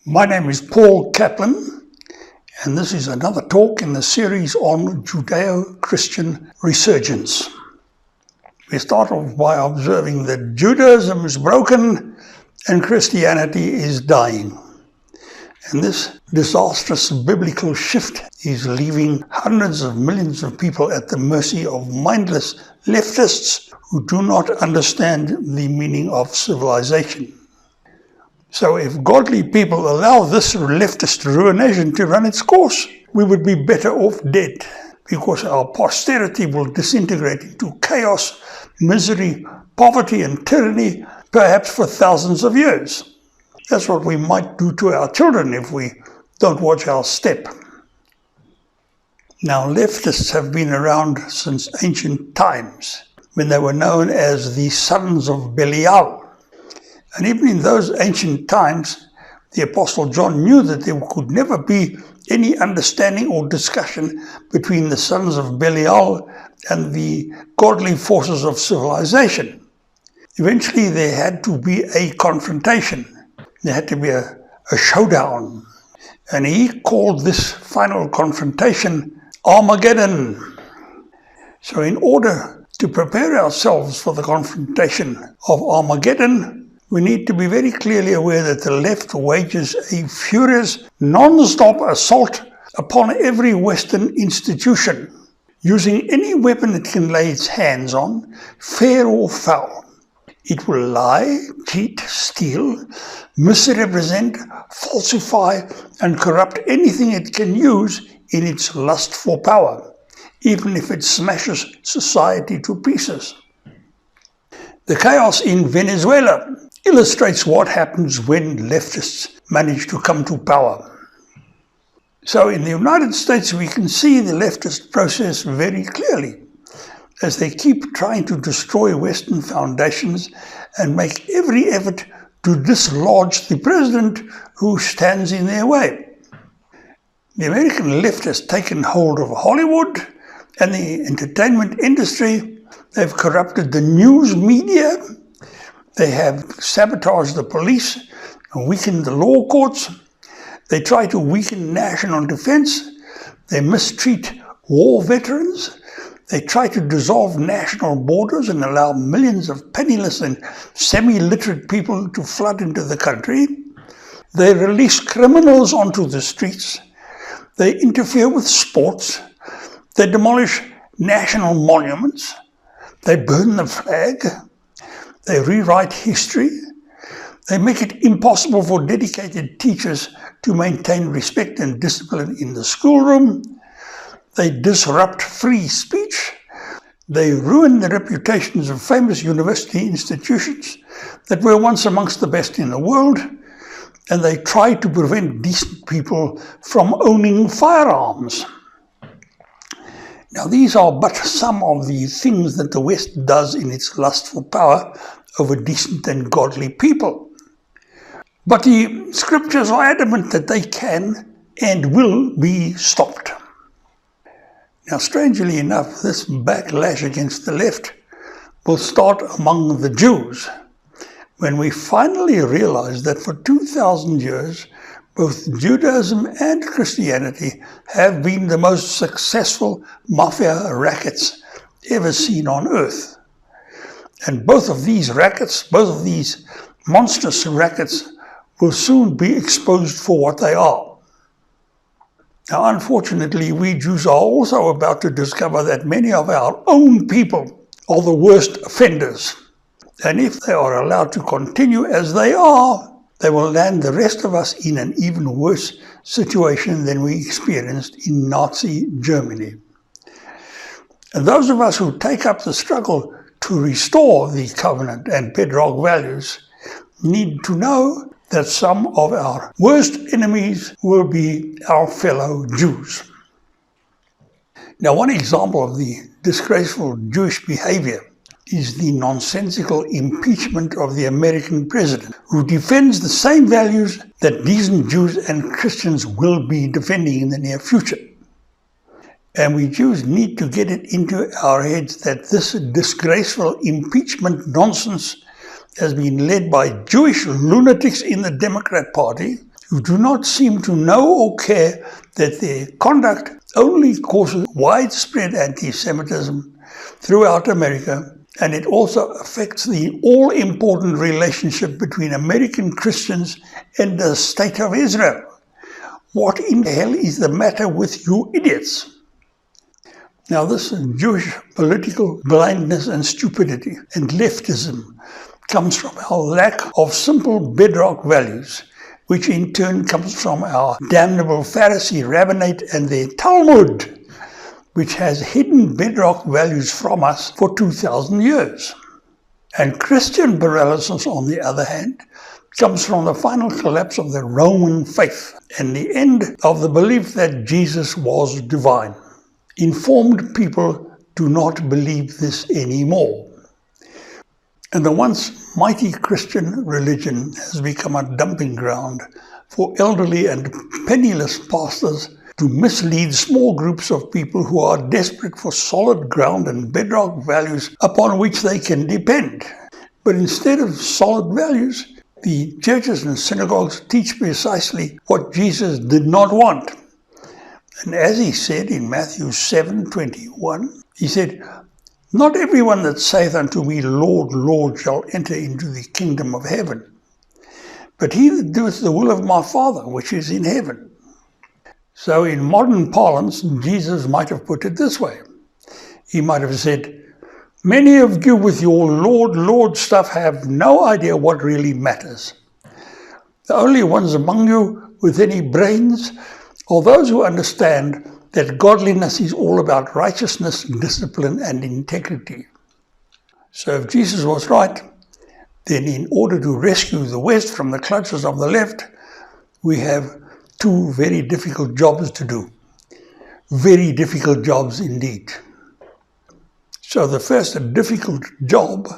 My name is Paul Kaplan, and this is another talk in the series on Judeo-Christian resurgence. We start off by observing that Judaism is broken and Christianity is dying. And this disastrous biblical shift is leaving hundreds of millions of people at the mercy of mindless leftists who do not understand the meaning of civilization. So if godly people allow this leftist ruination to run its course, we would be better off dead, because our posterity will disintegrate into chaos, misery, poverty and tyranny, perhaps for thousands of years. That's what we might do to our children if we don't watch our step. Now, leftists have been around since ancient times, when they were known as the sons of Belial. And even in those ancient times, the Apostle John knew that there could never be any understanding or discussion between the sons of Belial and the godly forces of civilization. Eventually, there had to be a confrontation. There had to be a showdown. And he called this final confrontation Armageddon. So in order to prepare ourselves for the confrontation of Armageddon, we need to be very clearly aware that the left wages a furious, non-stop assault upon every Western institution, using any weapon it can lay its hands on, fair or foul. It will lie, cheat, steal, misrepresent, falsify, and corrupt anything it can use in its lust for power, even if it smashes society to pieces. The chaos in Venezuela illustrates what happens when leftists manage to come to power. So in the United States, we can see the leftist process very clearly, as they keep trying to destroy Western foundations and make every effort to dislodge the president who stands in their way. The American left has taken hold of Hollywood and the entertainment industry. They've corrupted the news media. They have sabotaged the police and weakened the law courts. They try to weaken national defense. They mistreat war veterans. They try to dissolve national borders and allow millions of penniless and semi-literate people to flood into the country. They release criminals onto the streets. They interfere with sports. They demolish national monuments. They burn the flag. They rewrite history. They make it impossible for dedicated teachers to maintain respect and discipline in the schoolroom. They disrupt free speech. They ruin the reputations of famous university institutions that were once amongst the best in the world. And they try to prevent decent people from owning firearms. Now, these are but some of the things that the West does in its lust for power over decent and godly people. But the scriptures are adamant that they can and will be stopped. Now, strangely enough, this backlash against the left will start among the Jews, when we finally realize that for 2,000 years, both Judaism and Christianity have been the most successful mafia rackets ever seen on earth. And both of these rackets, both of these monstrous rackets, will soon be exposed for what they are. Now, unfortunately, we Jews are also about to discover that many of our own people are the worst offenders. And if they are allowed to continue as they are, they will land the rest of us in an even worse situation than we experienced in Nazi Germany. And those of us who take up the struggle to restore the covenant and bedrock values need to know that some of our worst enemies will be our fellow Jews. Now, one example of the disgraceful Jewish behavior is the nonsensical impeachment of the American president, who defends the same values that decent Jews and Christians will be defending in the near future. And we Jews need to get it into our heads that this disgraceful impeachment nonsense has been led by Jewish lunatics in the Democrat Party who do not seem to know or care that their conduct only causes widespread anti-Semitism throughout America, and it also affects the all-important relationship between American Christians and the State of Israel. What in the hell is the matter with you idiots? Now, this Jewish political blindness and stupidity and leftism comes from our lack of simple bedrock values, which in turn comes from our damnable Pharisee rabbinate and their Talmud, which has hidden bedrock values from us for 2,000 years. And Christian paralysis, on the other hand, comes from the final collapse of the Roman faith and the end of the belief that Jesus was divine. Informed people do not believe this anymore. And the once mighty Christian religion has become a dumping ground for elderly and penniless pastors to mislead small groups of people who are desperate for solid ground and bedrock values upon which they can depend. But instead of solid values, the churches and synagogues teach precisely what Jesus did not want. And as he said in Matthew 7:21, he said, "Not everyone that saith unto me, Lord, Lord, shall enter into the kingdom of heaven, but he that doeth the will of my Father which is in heaven." So in modern parlance, Jesus might have put it this way. He might have said, "Many of you with your Lord, Lord stuff have no idea what really matters. The only ones among you with any brains are those who understand that godliness is all about righteousness, discipline, and integrity." So if Jesus was right, then in order to rescue the West from the clutches of the left, we have two very difficult jobs to do. Very difficult jobs indeed. So the first difficult job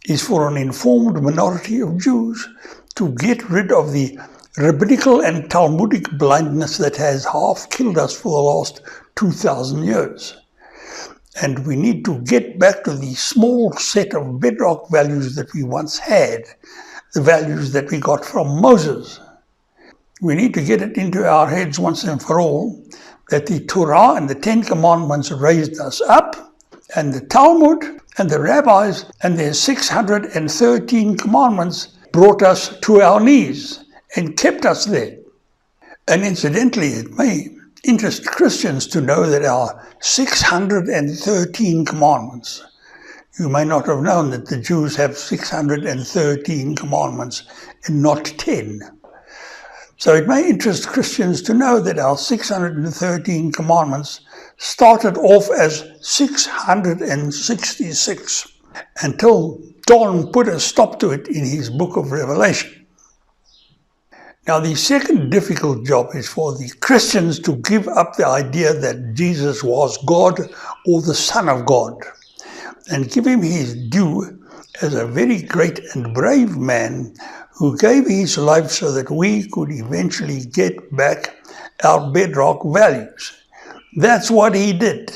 is for an informed minority of Jews to get rid of the rabbinical and Talmudic blindness that has half killed us for the last 2,000 years. And we need to get back to the small set of bedrock values that we once had, the values that we got from Moses. We need to get it into our heads once and for all that the Torah and the Ten Commandments raised us up, and the Talmud and the rabbis and their 613 commandments brought us to our knees and kept us there. And incidentally, it may interest Christians to know that our 613 commandments, you may not have known that the Jews have 613 commandments and not 10. So it may interest Christians to know that our 613 commandments started off as 666 until John put a stop to it in his book of Revelation. Now, the second difficult job is for the Christians to give up the idea that Jesus was God or the Son of God and give him his due as a very great and brave man who gave his life so that we could eventually get back our bedrock values. That's what he did.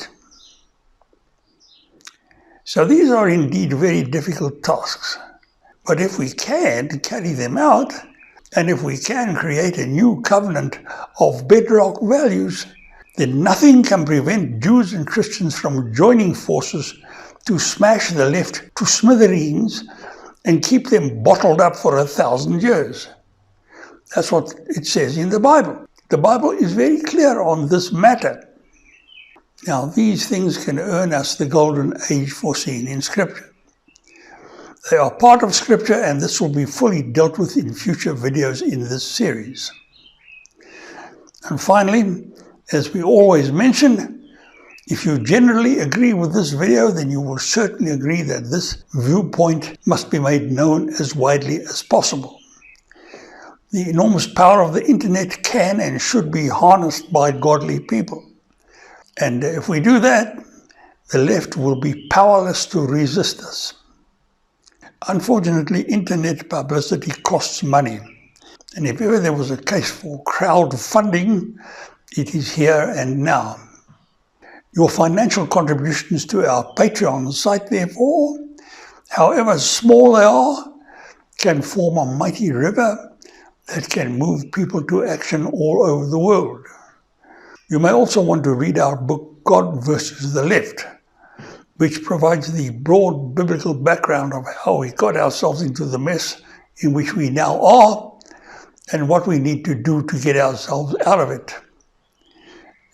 So these are indeed very difficult tasks. But if we can carry them out, and if we can create a new covenant of bedrock values, then nothing can prevent Jews and Christians from joining forces to smash the left to smithereens and keep them bottled up for 1,000 years. That's what it says in the Bible. The Bible is very clear on this matter. Now, these things can earn us the golden age foreseen in Scripture. They are part of Scripture, and this will be fully dealt with in future videos in this series. And finally, as we always mention, if you generally agree with this video, then you will certainly agree that this viewpoint must be made known as widely as possible. The enormous power of the internet can and should be harnessed by godly people. And if we do that, the left will be powerless to resist us. Unfortunately, internet publicity costs money. And if ever there was a case for crowdfunding, it is here and now. Your financial contributions to our Patreon site, therefore, however small they are, can form a mighty river that can move people to action all over the world. You may also want to read our book, God versus the Left, which provides the broad biblical background of how we got ourselves into the mess in which we now are and what we need to do to get ourselves out of it.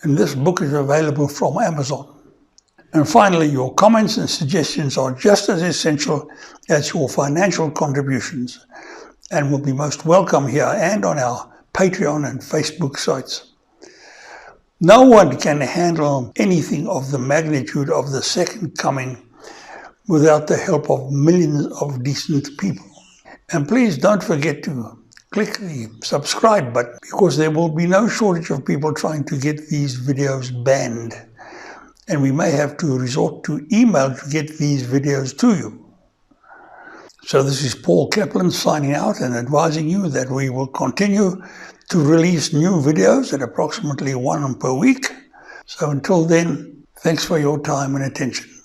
And this book is available from Amazon. And finally, your comments and suggestions are just as essential as your financial contributions and will be most welcome here and on our Patreon and Facebook sites. No one can handle anything of the magnitude of the second coming without the help of millions of decent people. And please don't forget to click the subscribe button, because there will be no shortage of people trying to get these videos banned. And we may have to resort to email to get these videos to you. So this is Paul Kaplan signing out and advising you that we will continue to release new videos at approximately one per week. So until then, thanks for your time and attention.